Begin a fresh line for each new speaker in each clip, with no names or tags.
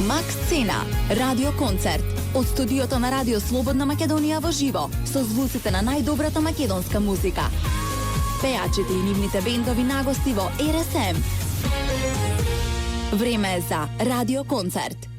Макс Цена, радио концерт. Од студиото на Радио Слободна Македонија во живо, со звуците на најдобрата македонска музика. Пеачите и нивните бендови нагости во РСМ. Време е за радио концерт.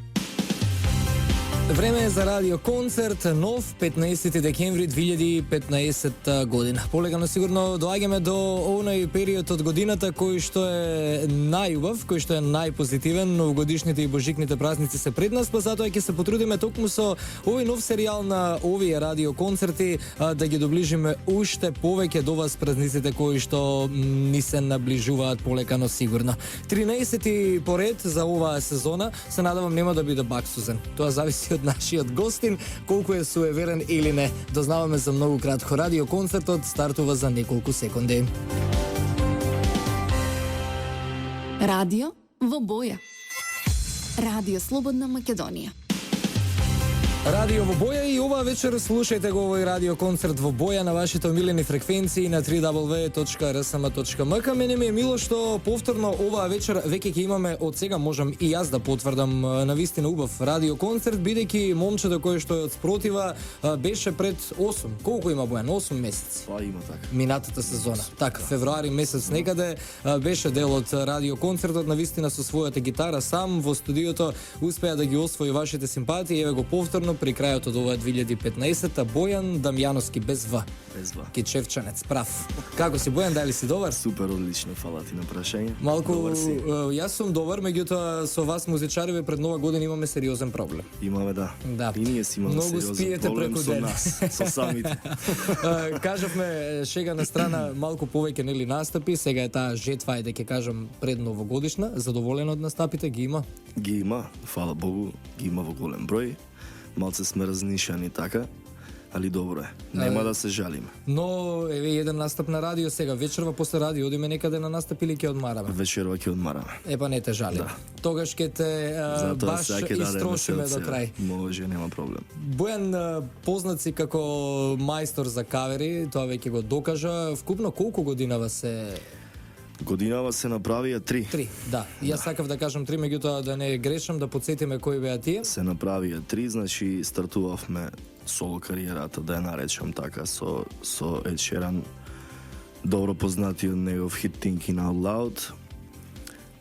Време е за радио концерт, нов 15 декември 2015 година. Полегано сигурно доаѓаме до оној период од годината кој што е најубав, кој што е најпозитивен. Новогодишните и божикните празници се пред нас, па затоа ќе се потрудиме токму со овој нов серијал на овие радио концерти да ги доближиме уште повеќе до вас празниците кои што ни се наближуваат полека, сигурно. 13 поред за оваа сезона, се надевам нема да биде баксузен. Тоа зависи од нашиот гостин, колку е суеверен или не. Дознаваме за многу кратко. Радио концертот стартува за неколку секунди.
Радио во боја. Радио Слободна Македонија.
Радио во боја и оваа вечер слушајте го овој радио концерт во боја на вашите омилени фреквенции на www.rsm.mk. Мене ми е мило што повторно оваа вечер веќе ќе имаме, од сега можам и јас да потврдам, навистина убав радио концерт, бидејќи момчето кој што е од спротива беше пред 8. Колку има Бојан? 8 месеци.
Па има така.
Минатата сезона. Така, февруари месец некаде беше дел од радио концертот, навистина со својата гитара сам во студиото успеа да ги освои вашите симпатии. Еве го повторно при крајот од оваа 2015-та Бојан Дамјановски без В.
Без В.
Кичевчанец, прав. Како си Бојан, дали си добар?
Супер, одлично, фала ти на прашање.
Малку,
Добар си.
јас сум добар, меѓутоа со вас музичариве пред Нова година имаме сериозен проблем.
Имаме, да.
Да.
И ние си имаме
Многу
сериозен
спиете
проблем
преку
со
ден.
нас, со самите.
Кажавме, шега на страна, малку повеќе нели настапи, сега е таа жетва, ајде ќе кажам пред новогодишна, задоволен од настапите, ги има?
Ги има, фала Богу, ги има во голем број. Малце сме разнишани така, али добро е. Нема да се жалиме.
Но еве еден настап на радио сега, вечерва после радио одиме некаде на настап или ќе одмараме?
Вечерва ќе одмараме.
Епа не те жалиме.
Да.
Тогаш ќе те
Затоа
баш
сега ќе дадеме
истрошиме
се
до крај.
Може, нема проблем.
Бојан познат си како мајстор за кавери, тоа веќе го докажа. Вкупно колку годинава се...
Годинава се направија 3.
3, да. Јас сакав да кажам 3, меѓутоа да не грешам, да подсетиме кои беа тие.
Се направија 3, значи стартувавме соло кариерата, да ја наречам така, со Ed Sheeran, добро познатиот негов хит Thinking Out Loud.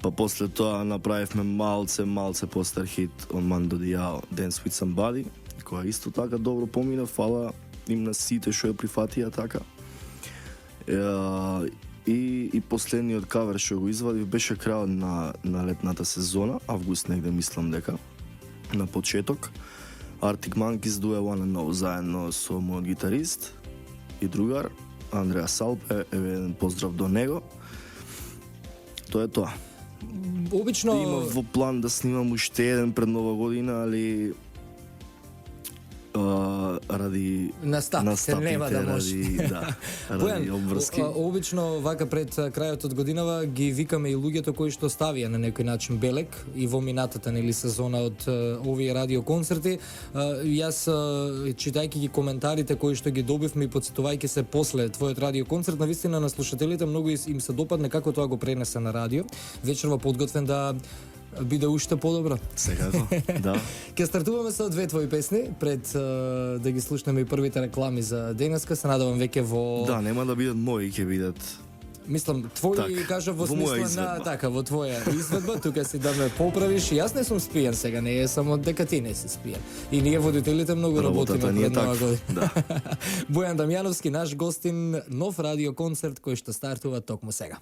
Па после тоа направивме малце постар хит on Mando Diao, Dance With Somebody, која исто така добро помина, фала им на сите што ја прифатија така. И последниот кавер што го извадив беше крајот на летната сезона, август негде мислам дека, на почеток. Arctic Monkeys Do I Wanna Know заедно со мојот гитарист и другар, Андреа Салпе, еден поздрав до него. Тоа е тоа.
Обично...
Има во план да снимам уште еден пред Нова година, али ради
настапите нема да може.
ради обврски.
Обично вака пред крајот од годинава ги викаме и луѓето кои што ставија на некој начин белек и во минатата нели сезона од овие радио концерти. Јас читајќи ги коментарите кои што ги добивме и потсетувајќи се после твојот радио концерт, навистина на слушателите многу им се допадне како тоа го пренесе на радио. Вечерва подготвен да биде уште подобро.
Секако, да.
Ке стартуваме со две твои песни пред да ги слушнеме и првите реклами за денеска. Се надевам веќе во...
Да, нема да бидат мои, ќе бидат...
Мислам, твои
Так,
кажа во
во моја
смисла на
изведба.
така, во твоја изведба, тука си да ме поправиш. Јас не сум спијан сега, не е само дека ти не си спијан. И ние водителите многу
Работата
работиме
ни е
пред Нова
така,
година.
да.
Бојан Дамјановски, наш гостин, нов радио концерт кој што стартува токму сега.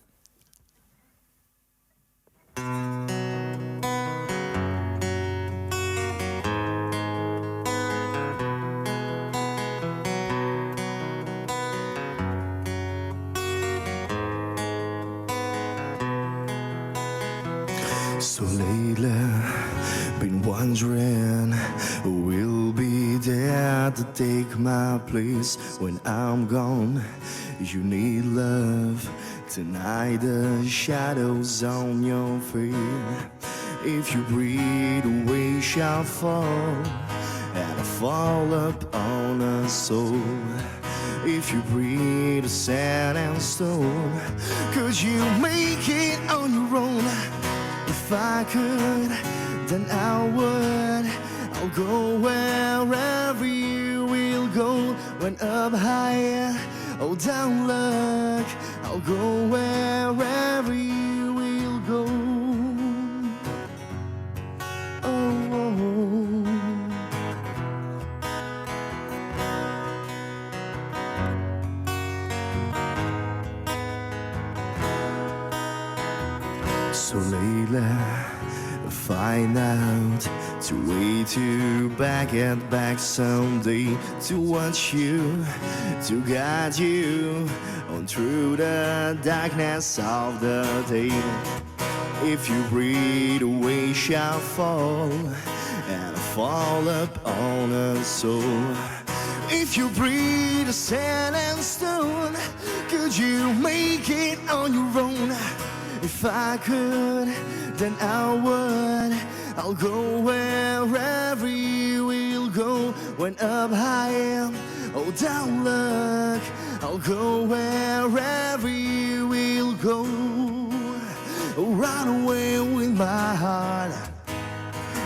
So lately, been wondering who will be there to take my place when I'm gone. You need love tonight, the shadows on your face. If you breathe, away shall fall, and I fall upon a soul. If you breathe, sand and stone, could you make it on your own? If I could then I would. I'll go wherever you will go. When up high or down low, I'll go wherever you will go. So Layla, find out the way to get back someday, to watch you, to guide you on through the darkness of the day. If you breathe, away shall fall, and fall upon a soul. If you breathe, a sand and stone, could you make it on your own? If I could, then I would. I'll go wherever you will go. When up high or down low, I'll go wherever you will go. Run away with my heart,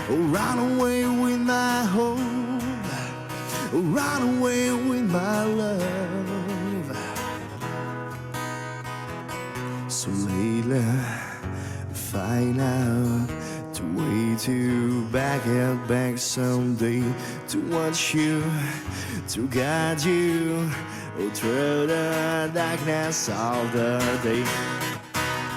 run away with my hope, run away with my love. So Layla, find out the way to get back someday, to watch you, to guide you through the darkness of the day.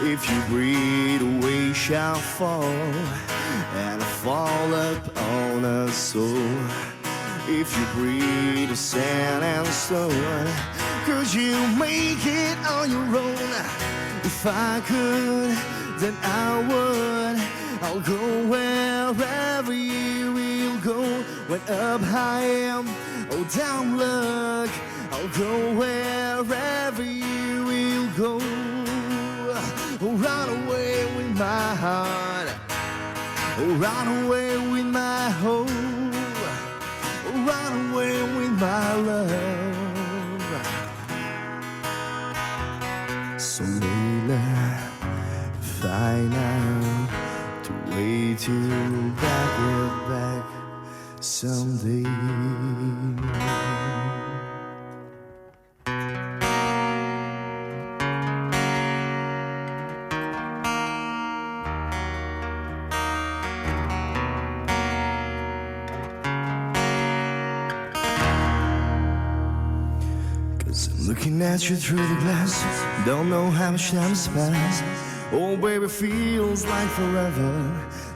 If you breathe, away shall fall, and fall upon a soul. If you breathe, sand and stone, could you make it on your own? If I could, then I would. I'll go wherever you will go. When up high or down low, I'll go wherever you will go. Run away with my heart, run away with my hope, run away with my love. So Layla, find out the way to get back someday. Looking at you through the glass, don't know how much time has passed. Oh baby, feels like forever.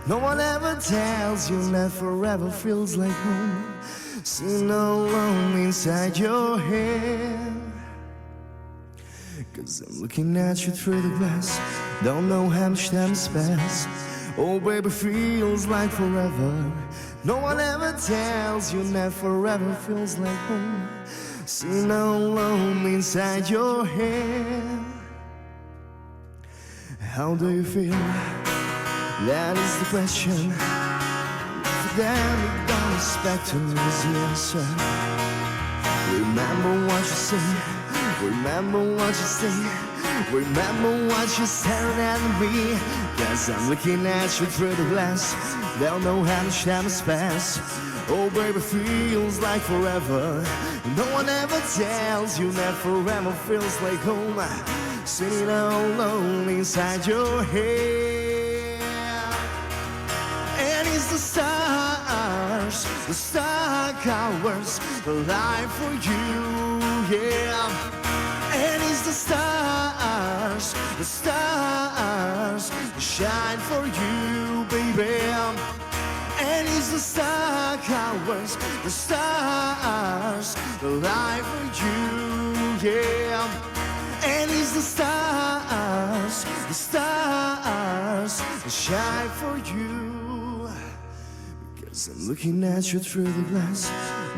No one ever tells you that forever feels like home. Sitting alone inside your head. Cause I'm looking at you through the glass, don't know how much time has passed. Oh baby, feels like forever. No one ever tells you that forever feels like home. Sitting alone inside your head. How do you feel? That is the question. For them, you don't expect to lose the answer. Remember what you say. Remember what you say. Remember what you're staring at me. Cause I'm looking at you through the glass. Don't know how much time has passed. Oh baby, feels like forever. No one ever tells you that forever feels like home. Sitting alone inside your head. And it's the stars, the star hours, the light for you, yeah. And it's the stars that shine for you, baby. And it's the star hours, the stars, the light for you, yeah. And it's the stars that shine for you. Because I'm looking at you through the glass,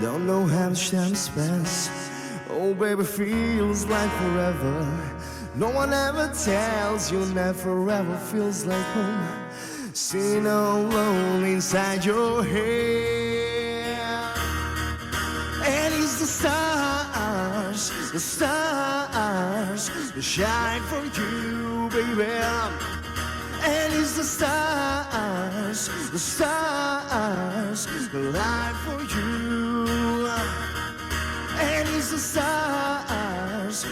don't know how much time has passed. Oh baby, feels like forever. No one ever tells you that forever feels like home. Sitting alone inside your head. And it's the stars that shine for you, baby. And it's the stars the stars light for you. And it's the stars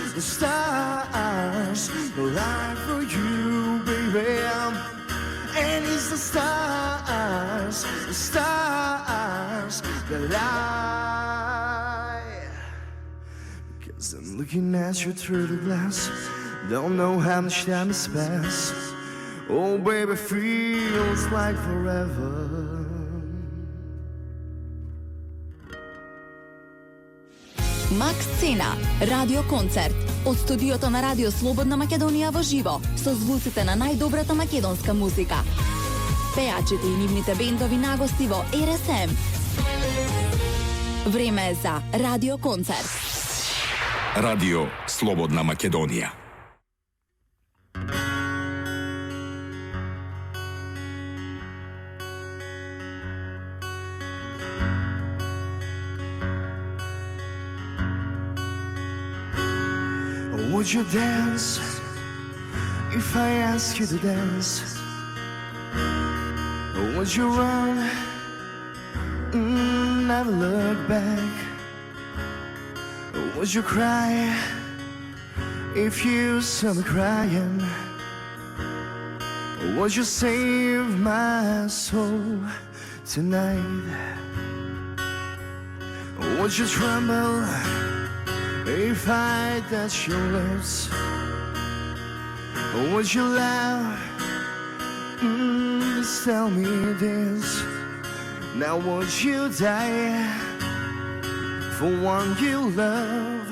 light for you, baby. And it's the stars that light. Cause I'm looking at you through the glass, don't know how much time has passed. Oh baby, feels like forever.
Max Scena, Radio Koncert. Од студиото на Радио Слободна Македонија во живо, со звуците на најдобрата македонска музика. Пеачите и нивните бендови нагости во РСМ. Време е за Радио Концерт.
Радио Слободна Македонија.
Would you dance if I ask you to dance? Or would you run, never look back? Or would you cry if you saw me crying? Or would you save my soul tonight? Or would you tremble if I touch your lips? Or would you laugh? Just tell me this. Now would you die for one you love?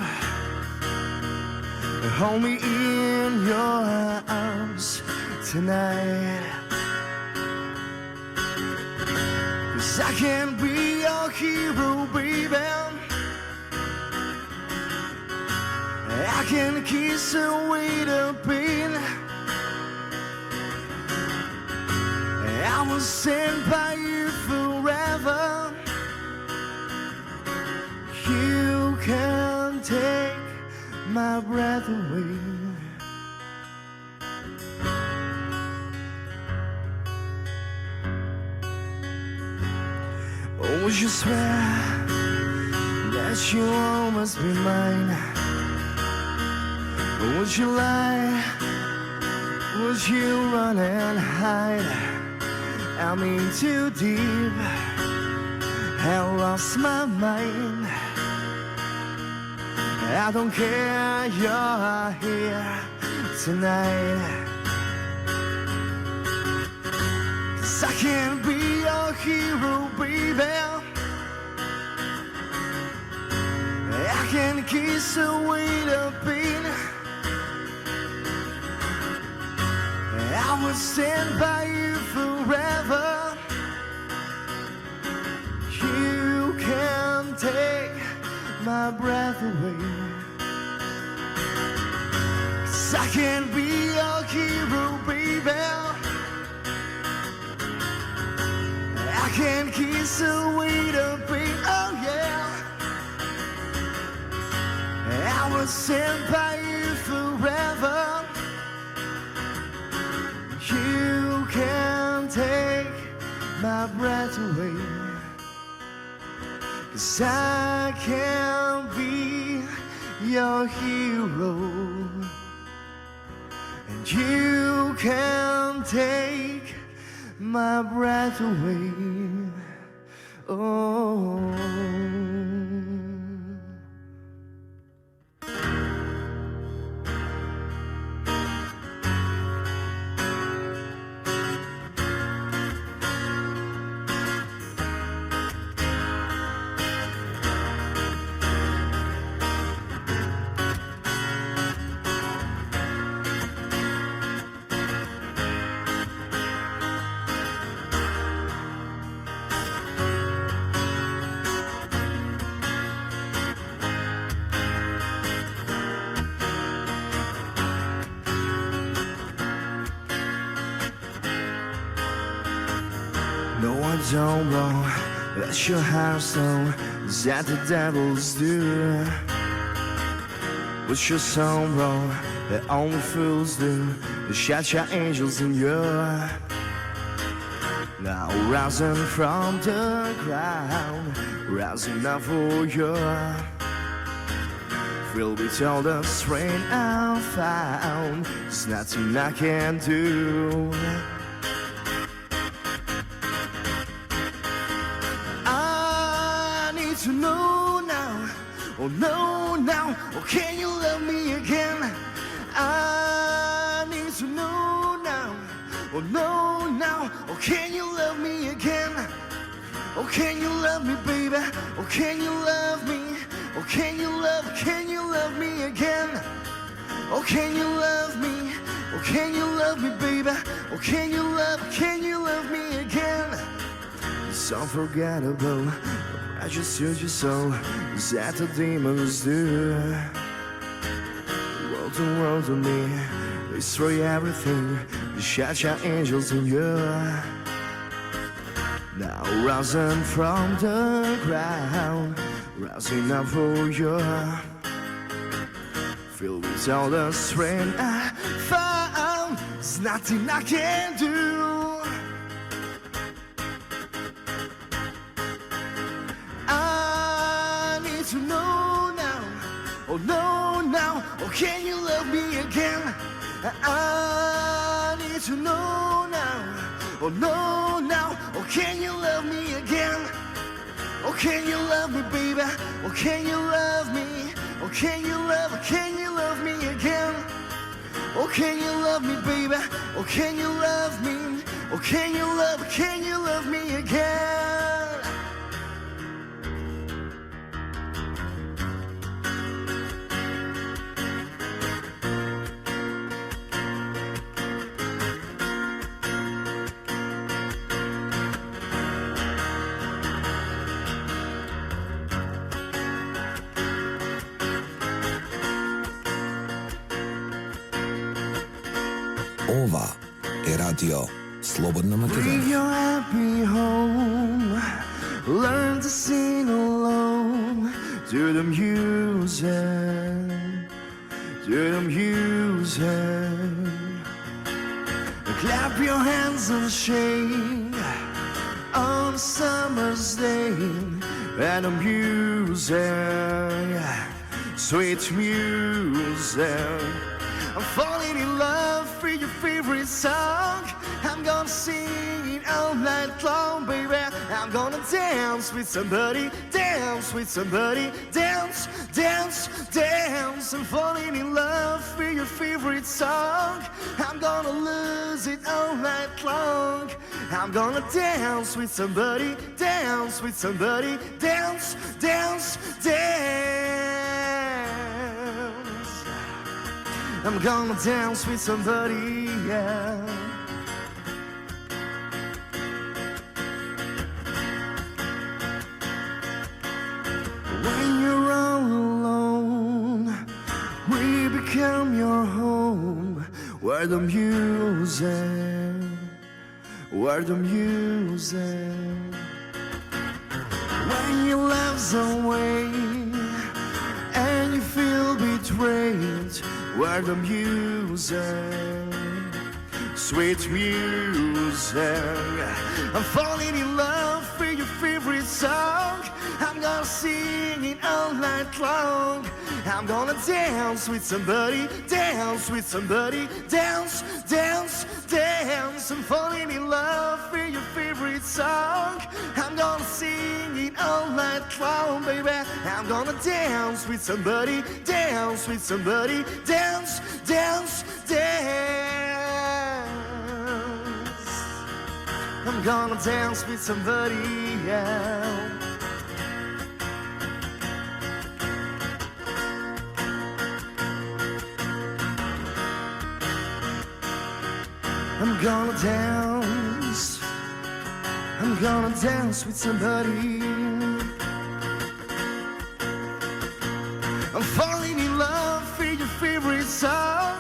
Hold me in your arms tonight. 'Cause I can be your hero, baby. I can kiss away the pain. I will stand by you forever. You can't take my breath away. Oh, would you swear that you almost be mine? Would you lie? Would you run and hide? I'm in too deep. I lost my mind. I don't care, you're here tonight. 'Cause I can't be your hero, baby. I can kiss away the pain. I will stand by you forever. You can't take my breath away. 'Cause I can't be your hero, baby. I can't kiss away the pain, oh yeah. I will stand by you forever. You can't take my breath away. 'Cause I can't be your hero. And you can't take my breath away. Oh. No, I don't know that your house though is that the devils do. But your song, bro, that only fools do. They shut your angels in you. Now rising from the ground, rising up for you. Filled with all the strength I found, there's nothing I can do. I need to know now, oh no now, oh can you love me again? I need to know now, oh no now, oh can you love me again? Oh can you love me baby, oh can you love me? Oh can you love me again? Oh can you love me? Oh can you love me baby? Oh can you love me again? It's unforgettable, I just suit your soul, that the demons do. World to world to me, destroy everything, shut your angels in you. Now rising from the ground, rising up for you. Filled with all the strength I found, there's nothing I can do. I need to know now, oh no now, oh can you love me again? I need to know now, oh no now, oh can you love me again? Oh can you love me baby, oh can you love me? Oh can you love me again? Oh can you love me baby, oh can you love me? Oh can you love me again?
Ова е радио Слободна
Bring
Македонија.
your happy home, learn to sing alone to the music, to the music. Clap your hands and shake on a summer's day and the music, sweet music. I'm falling in love with your favorite song. I'm gonna sing it all night long, baby. I'm gonna dance with somebody, dance with somebody, dance, dance, dance. I'm falling in love with your favorite song. I'm gonna lose it all night long. I'm gonna dance with somebody, dance with somebody, dance, dance, dance. I'm gonna dance with somebody, yeah. When you're all alone, we become your home. Where the music, where the music. When your love's away and you feel betrayed, where the music, sweet music. I'm falling in love with your favorite song. I'm gonna sing it all night long. I'm gonna dance with somebody, dance with somebody, dance, dance, dance. I'm falling in love with your favorite song. I'm gonna sing it all night long, baby. I'm gonna dance with somebody, dance with somebody, dance, dance, dance. I'm gonna dance with somebody, yeah. I'm gonna dance, I'm gonna dance with somebody. I'm falling in love with your favorite song.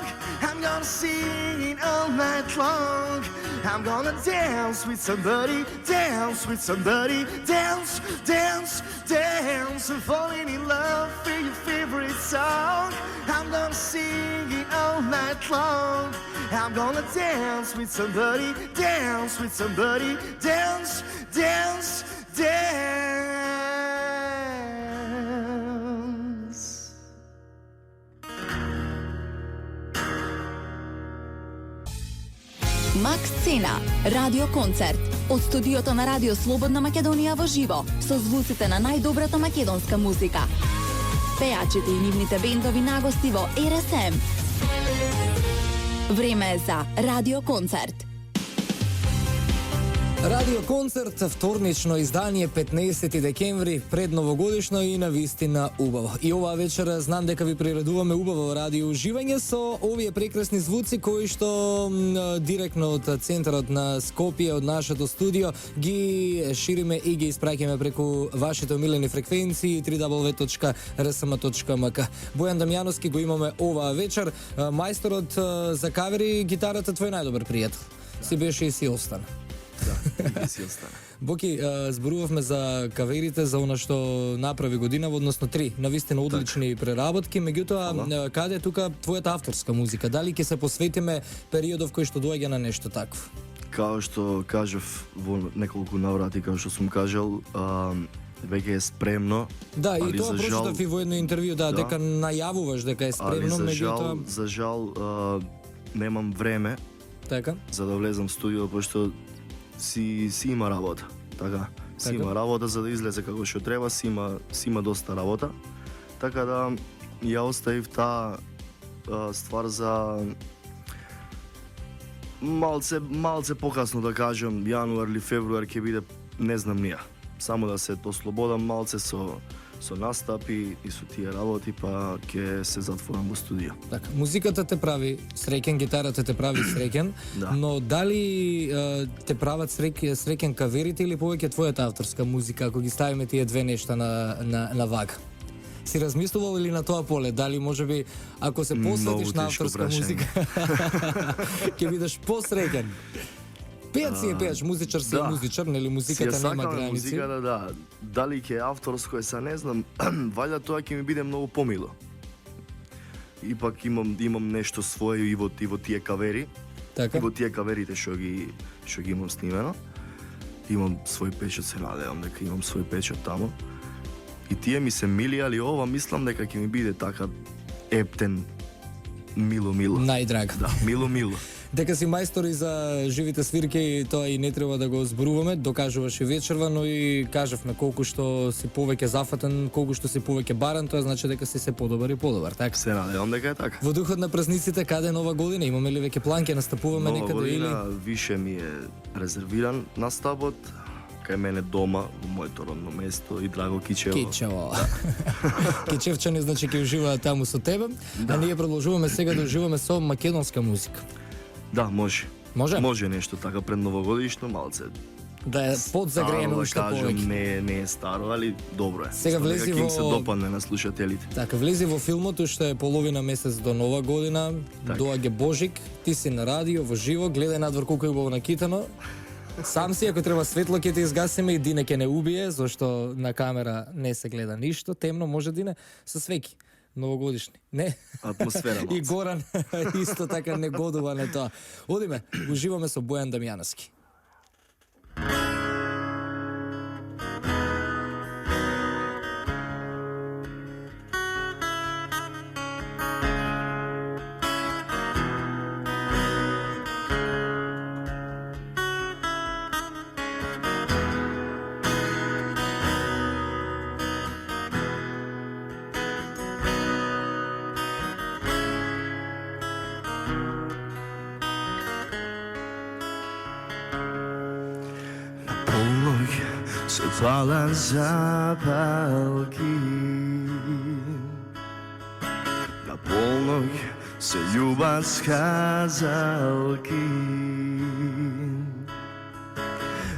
I'm gonna sing it all night long. I'm gonna dance with somebody, dance with somebody, dance, dance, dance. I'm falling in love with your favorite song. I'm gonna sing it all night long. I'm gonna dance with somebody, dance with somebody, dance, dance, dance.
Макс Цена, радио концерт. Од студиото на Радио Слободна Македонија во живо, со звуците на најдобрата македонска музика. Пеачите и нивните бендови нагости во РСМ. Време е за Радио концерт.
Радио концерт, вторнично издание 15 декември, предновогодишно и навистина убаво. И оваа вечер знам дека ви приредуваме убаво радио уживање со овие прекрасни звуци кои што директно од центарот на Скопје, од нашето студио, ги шириме и ги испраќаме преку вашите омилени фреквенции www.rsm.mk. Бојан Дамјановски го имаме оваа вечер. Мајсторот за кавери, гитарата твој најдобар пријател. Си беше и си остана.
Да, и си остана.
Боки, зборувавме за каверите, за она што направи годинава, односно 3 навистина одлични преработки, меѓутоа каде е тука твојата авторска музика? Дали ќе се посветиме периодов кој што доаѓа на нешто такво?
Као што кажав во неколку наврати, као што сум кажал, веќе е спремно.
Да, и тоа прочитав и во едно интервју, дека најавуваш дека е спремно, меѓутоа
за жал немам време.
Така.
За да влезам в студио, пошто си има работа, така? Си има работа за да излезе како што треба, си има доста работа. Така да ја оставив таа ствар за малце покасно, да кажам, јануар или февруар ќе биде, не знам нија. Само да се ослободам малце со настапи и со тие работи, па ќе се затворам во студио.
Така, музиката те прави среќен, гитарата те прави среќен,
Да.
но дали те прават среќен каверите или повеќе твојата авторска музика, ако ги ставиме тие две нешта на вага? Си размислувал или на тоа поле? Дали можеби ако се посветиш на авторска музика, ќе бидеш посреќен? Пејач си е пејач, музичар си е музичар, нели музиката нема граници.
Музиката, да. Дали ќе е авторско, не знам, валја тоа ќе ми биде многу помило. Ипак имам нешто свое и во тие кавери.
Така.
И во тие каверите што ги имам снимено. Имам свој печат, се надевам дека имам свој печат таму. И тие ми се мили, али ова мислам дека ќе ми биде така ептен, мило.
Најдраг.
Да, мило.
Дека си мајстор и за живите свирки, тоа и не треба да го зборуваме, докажуваш и вечерва, но и кажавме колку што си повеќе зафатен, колку што си повеќе баран, тоа значи дека си се подобар и подобар, така?
Се надевам дека е така.
Во духот на празниците, каде е нова година? Имаме ли веќе планки, настапуваме некаде или?
Нова година више ми е резервиран настапот кај мене дома, во моето родно место и Драго Кичево.
Кичево. Кичевчани значи ќе уживаат таму со тебе, а ние продолжуваме сега да уживаме со македонска музика.
Да, може.
Може?
Може нешто така пред новогодишно, малце.
Да е подзагреено уште повеќе.
Не е старо, али добро е.
Сега влези
во...
во...
се допадне на слушателите.
Така, влези во филмот, уште е половина месец до нова година, доаѓа Божик, ти си на радио, во живо, гледај надвор колку е убаво накитано. Сам си, ако треба светло ќе те изгасиме и Дине ќе не убие, зашто на камера не се гледа ништо, темно може Дине, со свеки. Новогодишни. Не?
Атмосфера малце.
И Горан исто така не годува на тоа. Одиме, уживаме со Бојан Дамјановски.
Се палат запалки, на полноќ се љубат сказалки,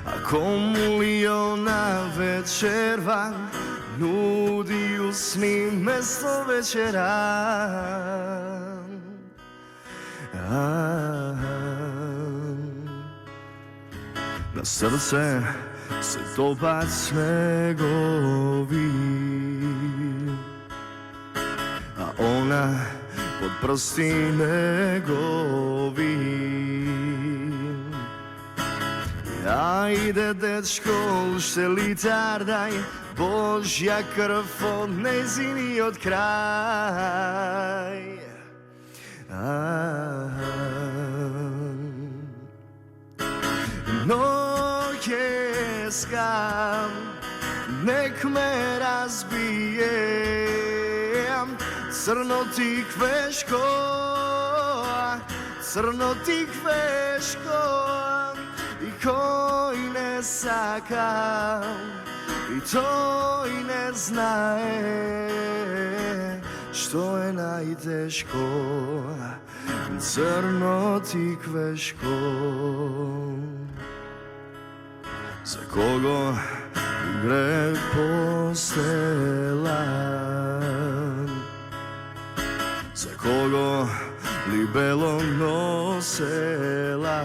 а комулио на вечерва нуди усни место вечера. На срце се топат снегови, а она pod prsti njegovi. Ajde, dečko, ušte litardaj, Božja krv odnezini od kraj. Noge skam, nek me razbije, crno ti kveško, crno ti kveško, i koji ne sakam, i to i ne znaje, što je najteško, crno ti kveško. Za kogo greh postelan, za kogo libelo nosela.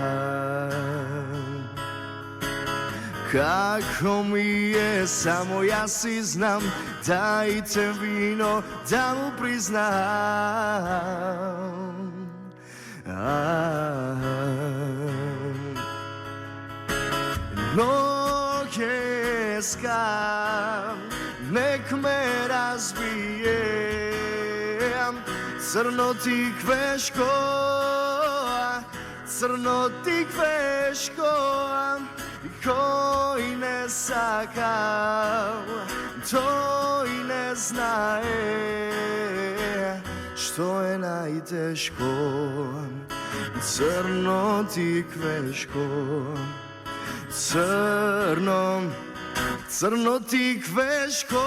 Kako mi je, samo ja si znam, dajte vino da mu priznam. Noge skam, nek me razbije, crno ti kveško, crno ti kveško, i koji ne sakav, to i ne znaje, što je najteško, crno ti kveško, crno, crno ti kveško.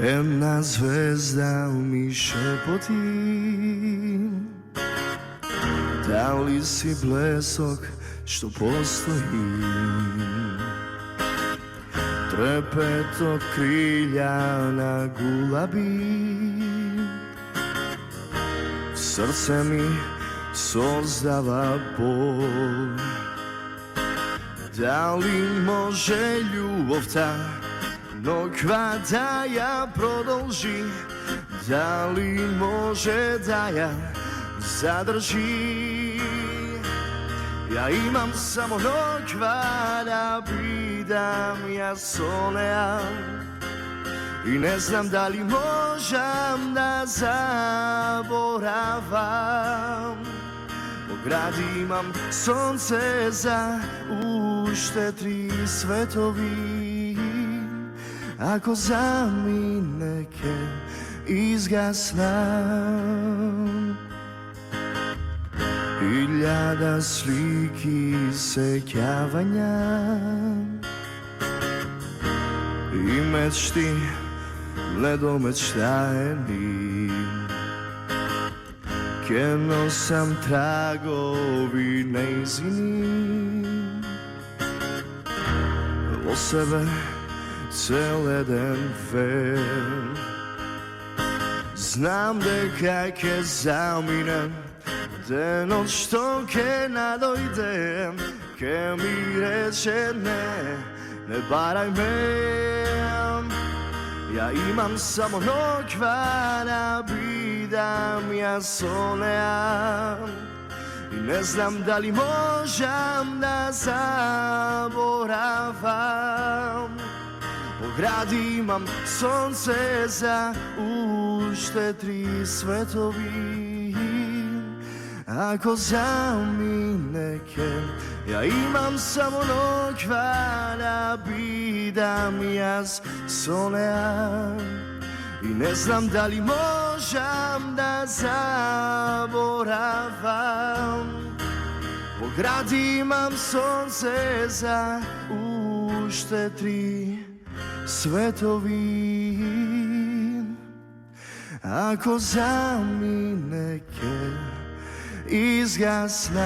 Jedna zvezda mi šepoti, da li si blesok što postoji, trepet od krilja na gulabi, srce mi sozdava bol. Da li može ljubav ta nokva da ja prodolži, da li može da ja zadrži? Ja imam samo nokva da bidam ja soleam, i ne znam da li možem da zaboravam. U gradi imam sonce za ušte tri svetovi, ako za mi neke izgasnam. Hiljada sliki sekjavanja i mečti nedomečtajeni, keno sam tragovi neizini, o sebe cele den fer. Znam dekak je zaminem, den od što ke nadojde, ke mi reče ne, ne baraj me. Ja imam samo nokva da bidam ja soleam, i ne znam da li možem da zaboravam. U gradi imam sonce za ušte tri svetovi, ako za mi neke, ja imam samo nokva da bidam ja soleam, i ne znam da li možem da zaboravam. U gradi imam sonce za ušte tri svetovi, ako za mi neke izgasnam.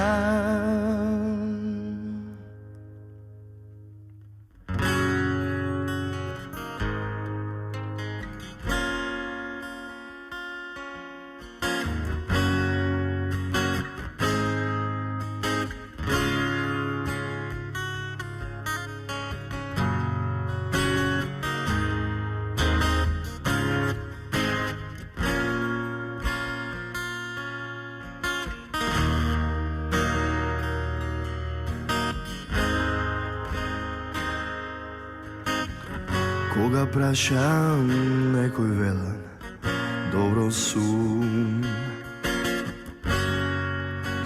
Кога прашам некој велен, добро сум.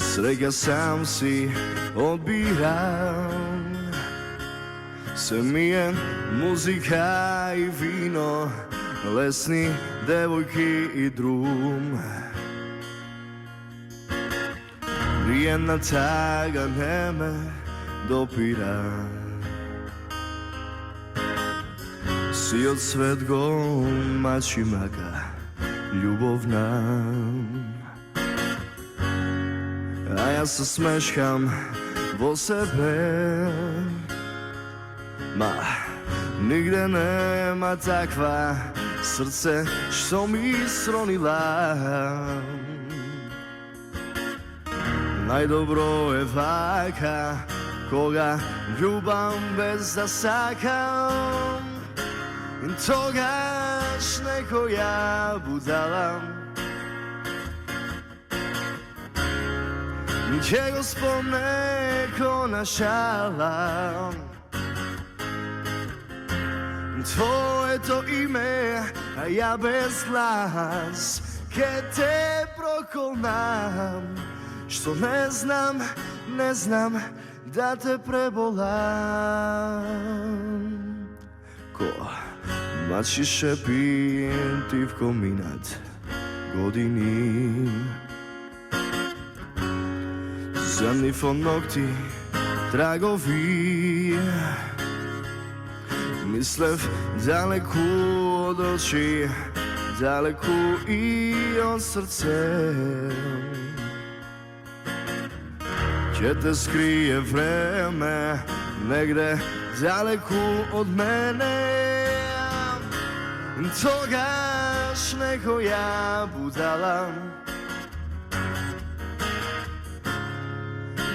Среќа сам си одбирам, се ми е музика и вино, лесни девојки и друм. Ниједна тага не ме допира, сиот свет го мачи мака љубовна. А јас се смешкам во себе, ма нигде нема таква срце што ми сронила. Најдобро е вака, кога љубам без да сакам, тогаш некоја будала ќе го спомне ко на шала. Твоето име, а ја без глас ке те проколнам, што не знам да те преболам. Ко мачи шепи тивко минат години, земни во ногти трагови, мислев далеку од очи, далеку и од срце. Ќе те скрие време негде далеку од мене, тогаш некоја будала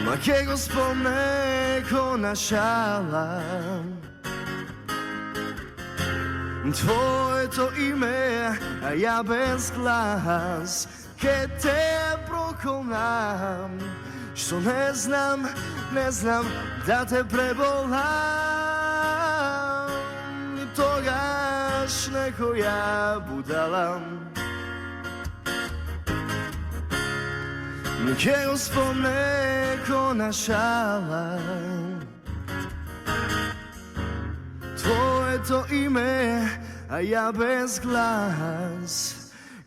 ма ќе го спомне ко на шала. Твоето име, а ја без глас ке те проколнам, што не знам да те преболам. Тогаш некоја будала ќе го спомне ко на шала. Твоето име, а ја без глас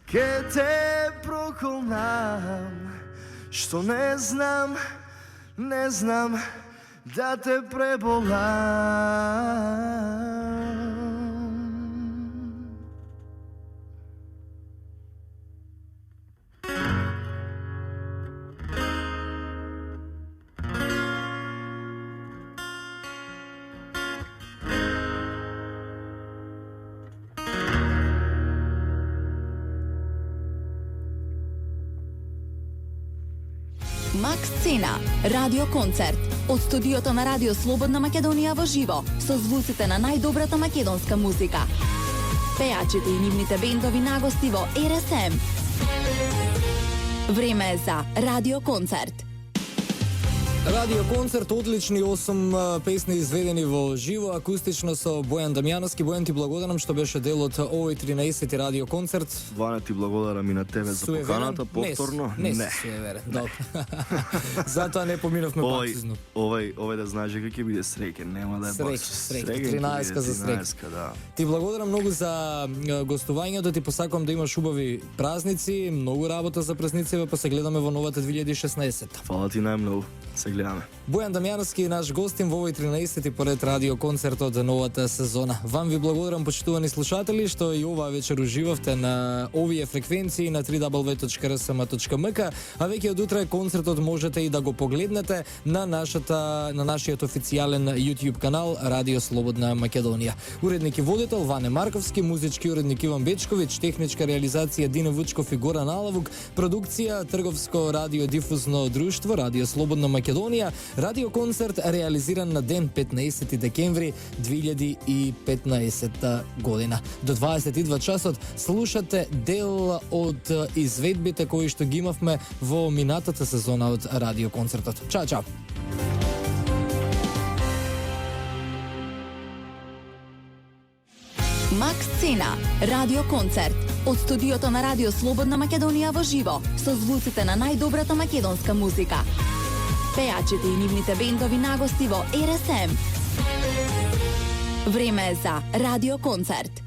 ке те проколнам, што не знам да те преболам.
Макс Цена, радио концерт. Од студиото на Радио Слободна Македонија во живо, со звуците на најдобрата македонска музика. Пејачите и нивните бендови нагости во РСМ. Време е за радио концерт.
Радио концерт, одлични 8 песни изведени во живо, акустично со Бојан Дамјановски. Бојан, ти благодарам што беше дел од овој 13-ти радио концерт.
Ване, ти благодарам и на тебе за поканата повторно.
Не си суеверен, добро. Затоа не поминавме пак.
Овој да знаеш дека ќе биде среќен, нема да е баш.
Среќен, 13 за среќен.
Да.
Ти благодарам многу за гостувањето, ти посакувам да имаш убави празници, многу работа за празниците, па се гледаме во новата 2016.
Фала ти најмногу. Се гледаме.
Бојан Дамјановски е наш гостин во овој 13-ти поред радио концерт од новата сезона. Вам ви благодарам, почитувани слушатели, што и оваа вечер уживавте на овие фреквенции на www.rsm.mk, а веќе од утре концертот можете и да го погледнете на нашиот официјален YouTube канал Радио Слободна Македонија. Уредник и водител Ване Марковски, музички уредник Иван Бечковиќ, техничка реализација Дине Вучков и Горан Алавук, продукција Трговско радиодифузно друштво Радио Слободна Македонија. Радио концерт реализиран на ден 15 декември 2015 година. До 22 часот слушате дел од изведбите кои што ги имавме во минатата сезона од радио концертот. Чао, чао!
Макс Цена, радио концерт. Од студиото на Радио Слободна Македонија во живо, со звуците на најдобрата македонска музика. Пеачите и нивните бендови нагости во РСМ. Време е за радио концерт.